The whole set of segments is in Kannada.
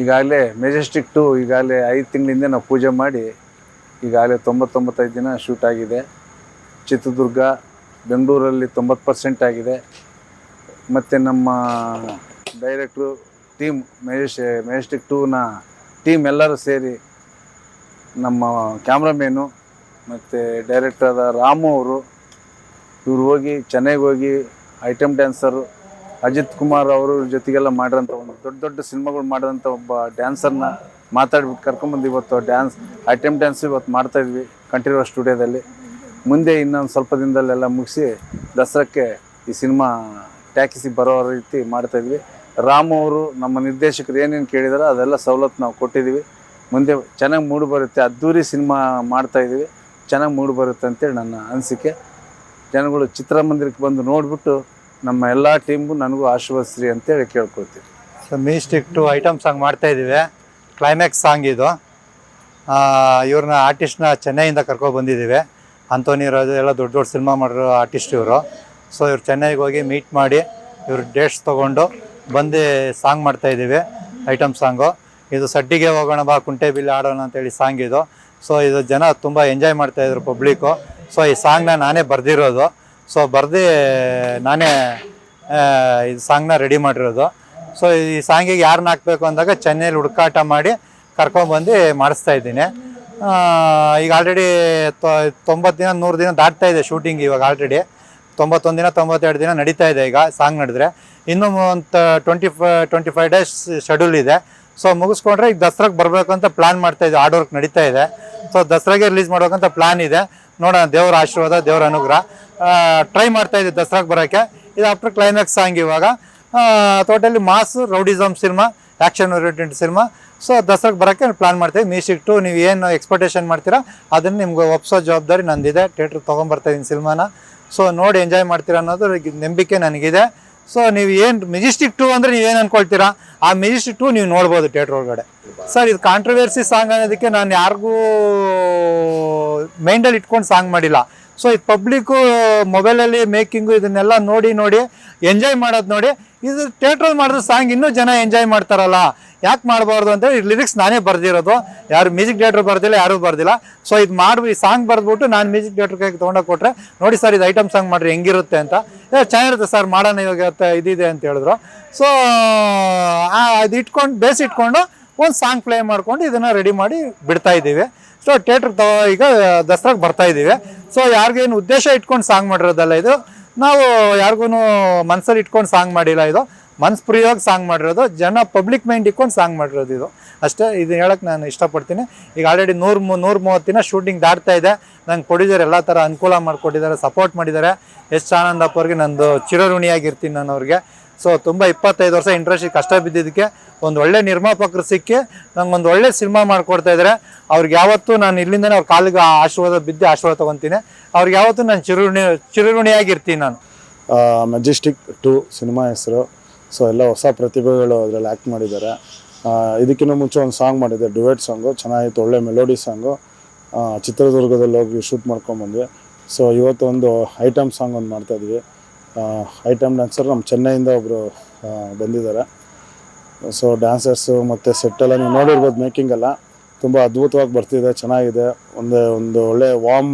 ಈಗಾಗಲೇ ಮೆಜೆಸ್ಟಿಕ್ 2 ಈಗಾಗಲೇ 5 ತಿಂಗಳಿಂದ ನಾವು ಪೂಜೆ ಮಾಡಿ ಈಗಾಗಲೇ 95 ದಿನ ಶೂಟ್ ಆಗಿದೆ. ಚಿತ್ರದುರ್ಗ, ಬೆಂಗಳೂರಲ್ಲಿ 90% ಆಗಿದೆ. ಮತ್ತು ನಮ್ಮ ಡೈರೆಕ್ಟ್ರು ಟೀಮ್ ಮೆಜೆಸ್ಟಿಕ್ 2ನ ಟೀಮ್ ಎಲ್ಲರೂ ಸೇರಿ ನಮ್ಮ ಕ್ಯಾಮ್ರಾಮೇನು ಮತ್ತು ಡೈರೆಕ್ಟರ್ ರಾಮು ಅವರು ಇವರು ಹೋಗಿ ಚೆನ್ನೈಗೆ ಹೋಗಿ ಐಟಮ್ ಡ್ಯಾನ್ಸರು ಅಜಿತ್ ಕುಮಾರ್ ಅವರು ಜೊತೆಗೆಲ್ಲ ಮಾಡಿರೋಂಥ ಒಂದು ದೊಡ್ಡ ದೊಡ್ಡ ಸಿನಿಮಾಗಳು ಮಾಡಿರೋಂಥ ಒಬ್ಬ ಡ್ಯಾನ್ಸರ್ನ ಮಾತಾಡ್ಬಿಟ್ಟು ಕರ್ಕೊಂಬಂದು ಇವತ್ತು ಐಟಮ್ ಡ್ಯಾನ್ಸ್ ಇವತ್ತು ಮಾಡ್ತಾಯಿದ್ವಿ ಕಂಠೀರವ ಸ್ಟುಡಿಯೋದಲ್ಲಿ. ಮುಂದೆ ಇನ್ನೊಂದು ಸ್ವಲ್ಪ ದಿನದಲ್ಲೆಲ್ಲ ಮುಗಿಸಿ ದಸರಾಕ್ಕೆ ಈ ಸಿನಿಮಾ ಟ್ಯಾಕಿಸಿ ಬರೋ ರೀತಿ ಮಾಡ್ತಾಯಿದ್ವಿ. ರಾಮು ಅವರು ನಮ್ಮ ನಿರ್ದೇಶಕರು ಏನೇನು ಕೇಳಿದಾರೋ ಅದೆಲ್ಲ ಸವಲತ್ತು ನಾವು ಕೊಟ್ಟಿದ್ದೀವಿ. ಮುಂದೆ ಚೆನ್ನಾಗಿ ಮೂಡಿ ಬರುತ್ತೆ, ಅದ್ದೂರಿ ಸಿನಿಮಾ ಮಾಡ್ತಾಯಿದ್ದೀವಿ, ಚೆನ್ನಾಗಿ ಮೂಡಿ ಬರುತ್ತೆ ಅಂತೇಳಿ ನನ್ನ ಅನಿಸಿಕೆ. ಜನಗಳು ಚಿತ್ರಮಂದಿರಕ್ಕೆ ಬಂದು ನೋಡಿಬಿಟ್ಟು ನಮ್ಮ ಎಲ್ಲ ಟೀಮ್ಗೂ ನನಗೂ ಆಶೀರ್ವದಿಸ್ರಿ ಅಂತೇಳಿ ಕೇಳ್ಕೊಳ್ತೀವಿ. ಸೊ ಮೆಜೆಸ್ಟಿಕ್ 2 ಐಟಮ್ ಸಾಂಗ್ ಮಾಡ್ತಾಯಿದ್ದೀವಿ. ಕ್ಲೈಮ್ಯಾಕ್ಸ್ ಸಾಂಗ್ ಇದು. ಇವ್ರನ್ನ ಆರ್ಟಿಸ್ಟ್ನ ಚೆನ್ನೈಯಿಂದ ಕರ್ಕೊಬಂದಿದ್ದೀವಿ. ಅಂಥೋನಿ ರಾಜು ಎಲ್ಲ ದೊಡ್ಡ ದೊಡ್ಡ ಸಿನಿಮಾ ಮಾಡಿರೋ ಆರ್ಟಿಸ್ಟ್ ಇವರು. ಸೊ ಇವ್ರು ಚೆನ್ನೈಗೆ ಹೋಗಿ ಮೀಟ್ ಮಾಡಿ ಇವ್ರು ಡೇಟ್ಸ್ ತೊಗೊಂಡು ಬಂದು ಸಾಂಗ್ ಮಾಡ್ತಾಯಿದ್ದೀವಿ, ಐಟಮ್ ಸಾಂಗು. ಇದು ಸಡ್ಡಿಗೆ ಹೋಗೋಣ ಬಾ ಕುಂಟೆಬಿಲ್ಲೆ ಆಡೋಣ ಅಂತೇಳಿ ಸಾಂಗ್ ಇದು. ಸೊ ಇದು ಜನ ತುಂಬ ಎಂಜಾಯ್ ಮಾಡ್ತಾಯಿದ್ರು ಪಬ್ಲಿಕ್ಕು. ಸೊ ಈ ಸಾಂಗ್ನ ನಾನೇ ಬರೆದಿರೋದು. ಸೊ ಬರೆದು ನಾನೇ ಇದು ಸಾಂಗ್ನ ರೆಡಿ ಮಾಡಿರೋದು. ಸೊ ಈ ಸಾಂಗಿಗೆ ಯಾರನ್ನ ಹಾಕಬೇಕು ಅಂದಾಗ ಚೆನ್ನೈಲಿ ಹುಡುಕಾಟ ಮಾಡಿ ಕರ್ಕೊಂಬಂದು ಮಾಡಿಸ್ತಾಯಿದ್ದೀನಿ. ಈಗ ಆಲ್ರೆಡಿ 90 ದಿನ 100 ದಿನ ದಾಟ್ತಾ ಇದೆ ಶೂಟಿಂಗ್. ಇವಾಗ ಆಲ್ರೆಡಿ 91 ದಿನ 92 ದಿನ ನಡೀತಾ ಇದೆ. ಈಗ ಸಾಂಗ್ ನಡೆದ್ರೆ ಇನ್ನೂ ಒಂದು 25 ಡೇಸ್ ಶೆಡ್ಯೂಲ್ ಇದೆ. ಸೊ ಮುಗಿಸ್ಕೊಂಡ್ರೆ ಈಗ ದಸರಾಗೆ ಬರಬೇಕು ಅಂತ ಪ್ಲ್ಯಾನ್ ಮಾಡ್ತಾಯಿದ್ದೆ. ಹಾರ್ಡ್ ವರ್ಕ್ ನಡೀತಾ ಇದೆ. ಸೊ ದಸರಾಗೆ ರಿಲೀಸ್ ಮಾಡ್ಬೇಕಂತ ಪ್ಲ್ಯಾನ್ ಇದೆ. ನೋಡೋಣ, ದೇವರ ಆಶೀರ್ವಾದ, ದೇವರ ಅನುಗ್ರಹ. ಟ್ರೈ ಮಾಡ್ತಾಯಿದ್ದೆ ದಸರಾಗೆ ಬರೋಕ್ಕೆ. ಇದು ಆಫ್ಟರ್ ಕ್ಲೈಮ್ಯಾಕ್ಸ್ ಸಾಂಗ್. ಇವಾಗ totally mass rowdyism cinema, action oriented cinema. So ದಸರಾಗೆ ಬರೋಕ್ಕೆ ಪ್ಲ್ಯಾನ್ ಮಾಡ್ತೀವಿ. ಮೆಜೆಸ್ಟಿಕ್ 2 ನೀವು ಏನು ಎಕ್ಸ್ಪೆಕ್ಟೇಷನ್ ಮಾಡ್ತೀರಾ ಅದನ್ನು ನಿಮ್ಗೆ ಒಪ್ಸೋ ಜವಾಬ್ದಾರಿ ನಂದಿದೆ. ಥಿಯೇಟ್ರಿಗೆ ತೊಗೊಂಬರ್ತಾಯಿದ್ದೀನಿ ಸಿನಿಮಾನ. ಸೊ ನೋಡಿ ಎಂಜಾಯ್ ಮಾಡ್ತೀರಾ ಅನ್ನೋದು ನಂಬಿಕೆ ನನಗಿದೆ. ಸೊ ನೀವು ಏನು ಮೆಜೆಸ್ಟಿಕ್ 2 ಅಂದರೆ ನೀವೇನು ಅಂದ್ಕೊಳ್ತೀರಾ, ಆ ಮೆಜೆಸ್ಟಿಕ್ 2 ನೀವು ನೋಡ್ಬೋದು ಥಿಯೇಟ್ರ್ ಒಳಗಡೆ. ಸರ್, ಇದು ಕಾಂಟ್ರವರ್ಸಿ ಸಾಂಗ್ ಅನ್ನೋದಕ್ಕೆ ನಾನು ಯಾರಿಗೂ ಮೈಂಡಲ್ಲಿ ಇಟ್ಕೊಂಡು ಸಾಂಗ್ ಮಾಡಿಲ್ಲ. ಸೊ ಇದು ಪಬ್ಲಿಕ್ಕು ಮೊಬೈಲಲ್ಲಿ ಮೇಕಿಂಗು ಇದನ್ನೆಲ್ಲ ನೋಡಿ ಎಂಜಾಯ್ ಮಾಡೋದು ನೋಡಿ. ಇದು ಥಿಯೇಟ್ರಲ್ಲಿ ಮಾಡಿದ್ರೆ ಸಾಂಗ್ ಇನ್ನೂ ಜನ ಎಂಜಾಯ್ ಮಾಡ್ತಾರಲ್ಲ, ಯಾಕೆ ಮಾಡಬಾರ್ದು ಅಂತೇಳಿ ಲಿರಿಕ್ಸ್ ನಾನೇ ಬರೆದಿರೋದು. ಯಾರು ಮ್ಯೂಸಿಕ್ ಡೈರೆಕ್ಟರ್ ಬರ್ದಿಲ್ಲ, ಯಾರೂ ಬರ್ದಿಲ್ಲ. ಸೊ ಇದು ಈ ಸಾಂಗ್ ಬರೆದ್ಬಿಟ್ಟು ನಾನು ಮ್ಯೂಸಿಕ್ ಡೈರೆಕ್ಟರ್ಗೆ ತೊಗೊಂಡೋಗಿ ಕೊಟ್ಟರೆ, ನೋಡಿ ಸರ್ ಇದು ಐಟಮ್ ಸಾಂಗ್ ಮಾಡಿರಿ ಹೆಂಗಿರುತ್ತೆ ಅಂತ. ಚೆನ್ನಾಗಿರುತ್ತೆ ಸರ್, ಮಾಡೋಣ ಇವಾಗ ಇದಿದೆ ಅಂತ ಹೇಳಿದ್ರು. ಸೊ ಅದು ಇಟ್ಕೊಂಡು ಬೇಸ್ ಇಟ್ಕೊಂಡು ಒಂದು ಸಾಂಗ್ ಪ್ಲೇ ಮಾಡ್ಕೊಂಡು ಇದನ್ನು ರೆಡಿ ಮಾಡಿ ಬಿಡ್ತಾ ಇದ್ದೀವಿ. ಸೊ ಥಿಯೇಟ್ರ್ ಈಗ ದಸರಾಗೆ ಬರ್ತಾಯಿದ್ದೀವಿ. ಸೊ ಯಾರಿಗೇನು ಉದ್ದೇಶ ಇಟ್ಕೊಂಡು ಸಾಂಗ್ ಮಾಡಿರೋದಲ್ಲ ಇದು. ನಾವು ಯಾರಿಗೂ ಮನಸ್ಸಲ್ಲಿ ಇಟ್ಕೊಂಡು ಸಾಂಗ್ ಮಾಡಿಲ್ಲ. ಇದು ಮನ್ಸು ಪ್ರಿಯವಾಗಿ ಸಾಂಗ್ ಮಾಡಿರೋದು, ಜನ ಪಬ್ಲಿಕ್ ಮೈಂಡ್ ಇಟ್ಕೊಂಡು ಸಾಂಗ್ ಮಾಡಿರೋದು ಇದು ಅಷ್ಟೇ. ಇದನ್ನ ಹೇಳೋಕ್ಕೆ ನಾನು ಇಷ್ಟಪಡ್ತೀನಿ. ಈಗ ಆಲ್ರೆಡಿ 130 ದಿನ ಶೂಟಿಂಗ್ ದಾಟ್ತಾ ಇದೆ. ನಂಗೆ ಪ್ರೊಡ್ಯೂಸರ್ ಎಲ್ಲ ಥರ ಅನುಕೂಲ ಮಾಡಿಕೊಟ್ಟಿದ್ದಾರೆ, ಸಪೋರ್ಟ್ ಮಾಡಿದ್ದಾರೆ. ಎಸ್ ಆನಂದಪ್ಪ ಅವ್ರಿಗೆ ನಂದು ಚಿರಋಣಿಯಾಗಿರ್ತೀನಿ ನಾನು ಅವ್ರಿಗೆ. ಸೊ ತುಂಬ 25 ವರ್ಷ ಇಂಡಸ್ಟ್ರಿಗೆ ಕಷ್ಟ ಬಿದ್ದಿದ್ದಕ್ಕೆ ಒಂದು ಒಳ್ಳೆ ನಿರ್ಮಾಪಕರು ಸಿಕ್ಕಿ ನಂಗೆ ಒಂದು ಒಳ್ಳೆ ಸಿನಿಮಾ ಮಾಡಿಕೊಡ್ತಾಯಿದ್ದಾರೆ. ಅವ್ರಿಗೆ ಯಾವತ್ತೂ ನಾನು ಇಲ್ಲಿಂದನೇ ಅವ್ರ ಕಾಲಿಗೆ ಆಶೀರ್ವಾದ ತೊಗೊತೀನಿ. ಅವ್ರಿಗೆ ಯಾವತ್ತೂ ನಾನು ಚಿರಋಣಿಯಾಗಿರ್ತೀನಿ ನಾನು. ಮೆಜೆಸ್ಟಿಕ್ 2 ಸಿನಿಮಾ ಹೆಸರು. ಸೊ ಎಲ್ಲ ಹೊಸ ಪ್ರತಿಭೆಗಳು ಅದರಲ್ಲಿ ಆ್ಯಕ್ಟ್ ಮಾಡಿದ್ದಾರೆ. ಇದಕ್ಕಿಂತ ಮುಂಚೆ ಒಂದು ಸಾಂಗ್ ಮಾಡಿದ್ದೆ, ಡುವೆಟ್ ಸಾಂಗು, ಚೆನ್ನಾಗಿತ್ತು, ಒಳ್ಳೆ ಮೆಲೋಡಿ ಸಾಂಗು. ಚಿತ್ರದುರ್ಗದಲ್ಲಿ ಹೋಗಿ ಶೂಟ್ ಮಾಡ್ಕೊಂಬಂದ್ವಿ. ಸೊ ಇವತ್ತು ಒಂದು ಐಟಮ್ ಸಾಂಗ್ ಒಂದು ಮಾಡ್ತಾಯಿದ್ವಿ. ಐಟಮ್ ಡ್ಯಾನ್ಸರ್ ನಮ್ಮ ಚೆನ್ನೈಯಿಂದ ಒಬ್ಬರು ಬಂದಿದ್ದಾರೆ. ಸೊ ಡ್ಯಾನ್ಸರ್ಸು ಮತ್ತು ಸೆಟ್ಟೆಲ್ಲ ನೀವು ನೋಡಿರ್ಬೋದು, ಮೇಕಿಂಗೆಲ್ಲ ತುಂಬ ಅದ್ಭುತವಾಗಿ ಬರ್ತಿದೆ, ಚೆನ್ನಾಗಿದೆ. ಒಂದು ಒಳ್ಳೆ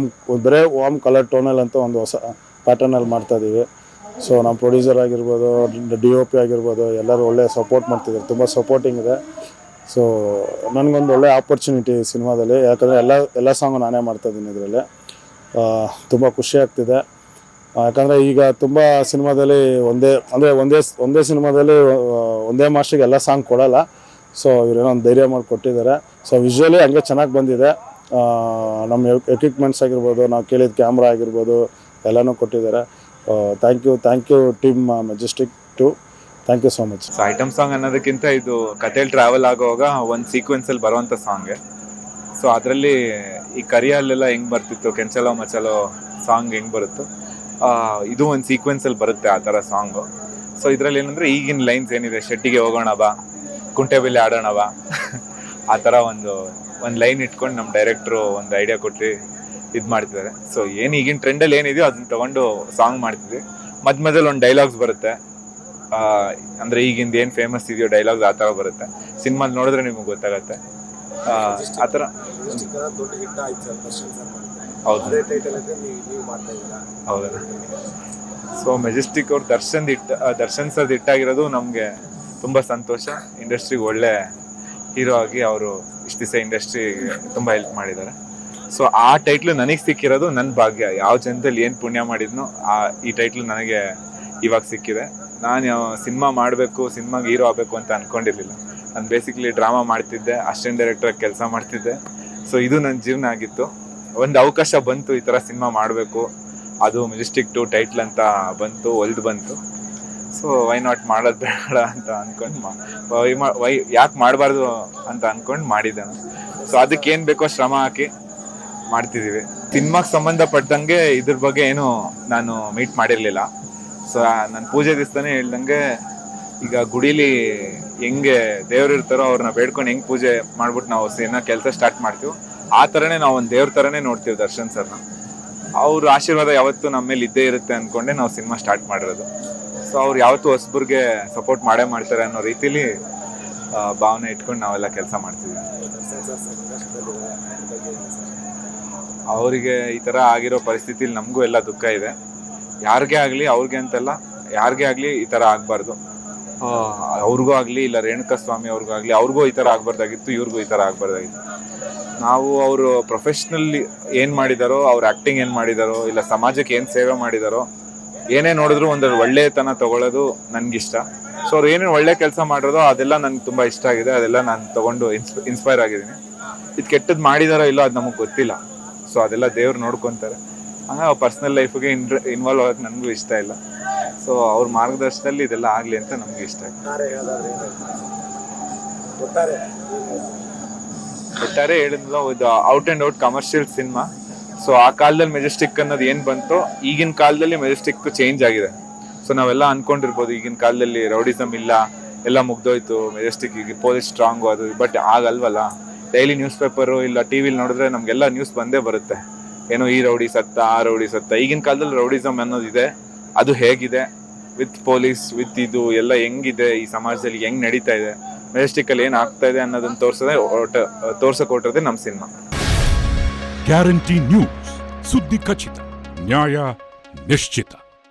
ಬರೇ ವಾಮ್ ಕಲರ್ ಟೋನಲ್ಲಿ ಅಂತ ಒಂದು ಹೊಸ ಪ್ಯಾಟರ್ನಲ್ಲಿ ಮಾಡ್ತಾಯಿದ್ದೀವಿ. ಸೊ ನಮ್ಮ ಪ್ರೊಡ್ಯೂಸರ್ ಆಗಿರ್ಬೋದು, DOP ಆಗಿರ್ಬೋದು, ಎಲ್ಲರೂ ಒಳ್ಳೆ ಸಪೋರ್ಟ್ ಮಾಡ್ತಿದ್ದಾರೆ, ತುಂಬ ಸಪೋರ್ಟಿಂಗ್ ಇದೆ. ಸೊ ನನಗೊಂದು ಒಳ್ಳೆ ಆಪರ್ಚುನಿಟಿ ಸಿನಿಮಾದಲ್ಲಿ, ಯಾಕಂದರೆ ಎಲ್ಲ ಸಾಂಗು ನಾನೇ ಮಾಡ್ತಾಯಿದ್ದೀನಿ ಇದರಲ್ಲಿ. ತುಂಬ ಖುಷಿ ಆಗ್ತಿದೆ. ಯಾಕಂದರೆ ಈಗ ತುಂಬ ಸಿನಿಮಾದಲ್ಲಿ ಒಂದೇ ಸಿನಿಮಾದಲ್ಲಿ ಒಂದೇ ಮಾಸ್ಟ್ರಿಗೆ ಎಲ್ಲ ಸಾಂಗ್ ಕೊಡೋಲ್ಲ. ಸೊ ಇವರೇನೋ ಒಂದು ಧೈರ್ಯ ಮಾಡಿ ಕೊಟ್ಟಿದ್ದಾರೆ. ಸೊ ವಿಜುವಲಿ ಹಂಗೆ ಚೆನ್ನಾಗಿ ಬಂದಿದೆ. ನಮ್ಮ ಎಕ್ವಿಪ್ಮೆಂಟ್ಸ್ ಆಗಿರ್ಬೋದು, ನಾವು ಕೇಳಿದ ಕ್ಯಾಮ್ರಾ ಆಗಿರ್ಬೋದು, ಎಲ್ಲನೂ ಕೊಟ್ಟಿದ್ದಾರೆ. Thank you team Majestic 2. Thank you so much. So item song ಅನ್ನೋದಕ್ಕಿಂತ ಇದು ಕಥೆಯಲ್ಲಿ ಟ್ರಾವೆಲ್ ಆಗುವಾಗ ಒಂದು ಸೀಕ್ವೆನ್ಸಲ್ಲಿ ಬರುವಂಥ ಸಾಂಗ್. ಸೊ ಅದರಲ್ಲಿ ಈ ಕರಿಯಲ್ಲೆಲ್ಲ ಹೆಂಗೆ ಬರ್ತಿತ್ತು, ಕೆಂಚಲೋ ಮಚಲೋ ಸಾಂಗ್ ಹೆಂಗೆ ಬರುತ್ತೋ ಇದು ಒಂದು ಸೀಕ್ವೆನ್ಸಲ್ಲಿ ಬರುತ್ತೆ ಆ ಥರ ಸಾಂಗು. ಸೊ ಇದರಲ್ಲಿ ಏನಂದರೆ ಈಗಿನ ಲೈನ್ಸ್ ಏನಿದೆ, ಶೆಟ್ಟಿಗೆ ಹೋಗೋಣ ಬಾ ಕುಂಟೆಬಿಲ್ಲೆ ಆಡೋಣ ಬಾ ಆ ಥರ ಒಂದು ಲೈನ್ ಇಟ್ಕೊಂಡು ನಮ್ಮ ಡೈರೆಕ್ಟ್ರು ಒಂದು ಐಡಿಯಾ ಕೊಟ್ಟು ಇದು ಮಾಡ್ತಿದ್ದಾರೆ. ಸೊ ಏನು ಈಗಿನ ಟ್ರೆಂಡಲ್ಲಿ ಏನಿದೆಯೋ ಅದನ್ನ ತೊಗೊಂಡು ಸಾಂಗ್ ಮಾಡ್ತಿದ್ವಿ. ಮಧ್ಯದಲ್ಲಿ ಒಂದು ಡೈಲಾಗ್ಸ್ ಬರುತ್ತೆ. ಅಂದರೆ ಈಗಿಂದ ಏನು ಫೇಮಸ್ ಇದೆಯೋ ಡೈಲಾಗ್ ಆ ಥರ ಬರುತ್ತೆ. ಸಿನಿಮಾಲ್ ನೋಡಿದ್ರೆ ನಿಮಗೆ ಗೊತ್ತಾಗತ್ತೆ. ಆ ಥರ ದೊಡ್ಡ ಹಿಟ್ ಆಯ್ತು ಸರ್, ದರ್ಶನ್ ಸರ್ ಹೌದು ಅದೇ ಟೈಟಲ್ ಇದೆ, ನೀವು ಮಾಡ್ತಾ ಇದ್ದೀರಾ. ಹೌದಾ. ಸೊ ಮೆಜೆಸ್ಟಿಕ್ ಅವ್ರು ದರ್ಶನ್ ಸರ್ದು ಹಿಟ್ಟಾಗಿರೋದು ನಮಗೆ ತುಂಬ ಸಂತೋಷ. ಇಂಡಸ್ಟ್ರಿಗೆ ಒಳ್ಳೆ ಹೀರೋ ಆಗಿ ಅವರು ಇಷ್ಟು ದಿವಸ ಇಂಡಸ್ಟ್ರಿಗೆ ತುಂಬ ಹೆಲ್ಪ್ ಮಾಡಿದ್ದಾರೆ. ಸೊ ಆ ಟೈಟ್ಲು ನನಗೆ ಸಿಕ್ಕಿರೋದು ನನ್ನ ಭಾಗ್ಯ. ಯಾವ ಜನದಲ್ಲಿ ಏನು ಪುಣ್ಯ ಮಾಡಿದ್ನೋ ಈ ಟೈಟ್ಲು ನನಗೆ ಇವಾಗ ಸಿಕ್ಕಿದೆ. ನಾನು ಸಿನಿಮಾ ಮಾಡಬೇಕು, ಸಿನಿಮಾಗೆ ಹೀರೋ ಆಗಬೇಕು ಅಂತ ಅಂದ್ಕೊಂಡಿರಲಿಲ್ಲ. ನಾನು ಬೇಸಿಕ್ಲಿ ಡ್ರಾಮಾ ಮಾಡ್ತಿದ್ದೆ, ಅಸಿಸ್ಟೆಂಟ್ ಡೈರೆಕ್ಟ್ರಾಗಿ ಕೆಲಸ ಮಾಡ್ತಿದ್ದೆ. ಸೊ ಇದು ನನ್ನ ಜೀವನ ಆಗಿತ್ತು. ಒಂದು ಅವಕಾಶ ಬಂತು ಈ ಥರ ಸಿನಿಮಾ ಮಾಡಬೇಕು, ಅದು ಮೆಜೆಸ್ಟಿಕ್ 2 ಟೈಟ್ಲ್ ಅಂತ ಬಂತು, ಒಲ್ದು ಬಂತು. ಸೊ ವೈ ನಾಟ್ ಮಾಡೋದು ಬೇಡ ಅಂತ ಅಂದ್ಕೊಂಡು ಯಾಕೆ ಮಾಡಬಾರ್ದು ಅಂತ ಅಂದ್ಕೊಂಡು ಮಾಡಿದ್ದೆ ನಾನು. ಸೊ ಅದಕ್ಕೆ ಏನು ಬೇಕೋ ಶ್ರಮ ಹಾಕಿ ಮಾಡ್ತಿದ್ದೀವಿ. ಸಿನಿಮಾಗೆ ಸಂಬಂಧಪಟ್ಟಂಗೆ ಇದ್ರ ಬಗ್ಗೆ ಏನು ನಾನು ಮೀಟ್ ಮಾಡಿರಲಿಲ್ಲ. ಸೊ ನಾನು ಪೂಜೆ ದಿವಸನೇ ಹೇಳ್ದಂಗೆ, ಈಗ ಗುಡೀಲಿ ಹೆಂಗೆ ದೇವ್ರು ಇರ್ತಾರೋ ಅವ್ರನ್ನ ಬೇಡ್ಕೊಂಡು ಹೆಂಗೆ ಪೂಜೆ ಮಾಡ್ಬಿಟ್ಟು ನಾವು ಕೆಲಸ ಸ್ಟಾರ್ಟ್ ಮಾಡ್ತೀವಿ, ಆ ಥರನೇ ನಾವು ಒಂದು ದೇವ್ರ ಥರನೇ ನೋಡ್ತೀವಿ ದರ್ಶನ್ ಸರ್ನ. ಅವ್ರ ಆಶೀರ್ವಾದ ಯಾವತ್ತೂ ನಮ್ಮ ಮೇಲೆ ಇದ್ದೇ ಇರುತ್ತೆ ಅಂದ್ಕೊಂಡೆ ನಾವು ಸಿನಿಮಾ ಸ್ಟಾರ್ಟ್ ಮಾಡಿರೋದು. ಸೊ ಅವ್ರು ಯಾವತ್ತೂ ಹೊಸಬ್ರಿಗೆ ಸಪೋರ್ಟ್ ಮಾಡೇ ಮಾಡ್ತಾರೆ ಅನ್ನೋ ರೀತಿಲಿ ಭಾವನೆ ಇಟ್ಕೊಂಡು ನಾವೆಲ್ಲ ಕೆಲಸ ಮಾಡ್ತೀವಿ. ಅವರಿಗೆ ಈ ಥರ ಆಗಿರೋ ಪರಿಸ್ಥಿತಿಲಿ ನಮಗೂ ಎಲ್ಲ ದುಃಖ ಇದೆ. ಯಾರಿಗೇ ಆಗಲಿ, ಅವ್ರಿಗೆ ಅಂತಲ್ಲ, ಯಾರಿಗೇ ಆಗಲಿ ಈ ಥರ ಆಗಬಾರ್ದು. ಅವ್ರಿಗೂ ಆಗಲಿ, ಇಲ್ಲ ರೇಣುಕಾ ಸ್ವಾಮಿ ಅವ್ರಿಗೂ ಆಗಲಿ, ಅವ್ರಿಗೂ ಈ ಥರ ಆಗಬಾರ್ದಾಗಿತ್ತು, ಇವ್ರಿಗೂ ಈ ಥರ ಆಗಬಾರ್ದಾಗಿತ್ತು. ನಾವು ಅವರು ಪ್ರೊಫೆಷ್ನಲ್ಲಿ ಏನು ಮಾಡಿದಾರೋ, ಅವ್ರ ಆ್ಯಕ್ಟಿಂಗ್ ಏನು ಮಾಡಿದಾರೋ, ಇಲ್ಲ ಸಮಾಜಕ್ಕೆ ಏನು ಸೇವೆ ಮಾಡಿದಾರೋ, ಏನೇ ನೋಡಿದ್ರು ಒಂದು ಒಳ್ಳೆಯತನ ತೊಗೊಳ್ಳೋದು ನನಗಿಷ್ಟ. ಸೊ ಅವ್ರು ಏನೇನು ಒಳ್ಳೆ ಕೆಲಸ ಮಾಡಿರೋದೋ ಅದೆಲ್ಲ ನನಗೆ ತುಂಬ ಇಷ್ಟ ಆಗಿದೆ. ಅದೆಲ್ಲ ನಾನು ತೊಗೊಂಡು ಇನ್ಸ್ಪೈರ್ ಆಗಿದ್ದೀನಿ. ಇದು ಕೆಟ್ಟದ್ದು ಮಾಡಿದಾರೋ ಇಲ್ಲೋ ಅದು ನಮಗೆ ಗೊತ್ತಿಲ್ಲ. ಸೊ ಅದೆಲ್ಲ ದೇವ್ರು ನೋಡ್ಕೊತಾರೆ. ಪರ್ಸ್ನಲ್ ಲೈಫಿಗೆ ಇನ್ವಾಲ್ವ್ ಆಗೋಕ್ಕೆ ನನಗೂ ಇಷ್ಟ ಇಲ್ಲ. ಸೊ ಅವ್ರ ಮಾರ್ಗದರ್ಶನದಲ್ಲಿ ಇದೆಲ್ಲ ಆಗಲಿ ಅಂತ ನಮಗೆ ಇಷ್ಟ ಒಟ್ಟಾರೆ ಹೇಳಿದ್ನಲ್ಲ, ಇದು out and out commercial cinema. So ಆ ಕಾಲದಲ್ಲಿ ಮೆಜೆಸ್ಟಿಕ್ ಅನ್ನೋದು ಏನು ಬಂತೋ, ಈಗಿನ ಕಾಲದಲ್ಲಿ ಮೆಜೆಸ್ಟಿಕ್ ಚೇಂಜ್ ಆಗಿದೆ. ಸೊ ನಾವೆಲ್ಲ ಅನ್ಕೊಂಡಿರ್ಬೋದು ಈಗಿನ ಕಾಲದಲ್ಲಿ ರೌಡಿಸಮ್ ಇಲ್ಲ, ಎಲ್ಲ ಮುಗ್ದೋಯ್ತು, ಮೆಜೆಸ್ಟಿಕ್ ಈಗ ಪೊಲೀಸ್ ಸ್ಟ್ರಾಂಗು ಅದು, ಬಟ್ ಆಗಲ್ವಲ್ಲ. ಡೈಲಿ ನ್ಯೂಸ್ ಪೇಪರು ಇಲ್ಲ ಟಿ ವಿಲಿ ನೋಡಿದ್ರೆ ನಮಗೆಲ್ಲ ನ್ಯೂಸ್ ಬಂದೇ ಬರುತ್ತೆ. ಏನೋ ಈ ರೌಡಿ ಸತ್ತ, ಆ ರೌಡಿ ಸತ್ತ. ಈಗಿನ ಕಾಲದಲ್ಲಿ ರೌಡಿಸಮ್ ಅನ್ನೋದಿದೆ, ಅದು ಹೇಗಿದೆ ವಿತ್ ಪೊಲೀಸ್ ವಿತ್ ಇದು ಎಲ್ಲ ಹೆಂಗಿದೆ, ಈ ಸಮಾಜದಲ್ಲಿ ಹೆಂಗ್ ನಡೀತಾ ಇದೆ, ಮೆಜೆಸ್ಟಿಕಲ್ಲಿ ಏನು ಆಗ್ತಾ ಇದೆ ಅನ್ನೋದನ್ನ ತೋರ್ಸಕ್ಕೆ ಹೊರಟಿರೋದೇ ನಮ್ಮ ಸಿನಿಮಾ. ಗ್ಯಾರಂಟಿ ನ್ಯೂಸ್, ಸುದ್ದಿ ಖಚಿತ, ನ್ಯಾಯ ನಿಶ್ಚಿತ.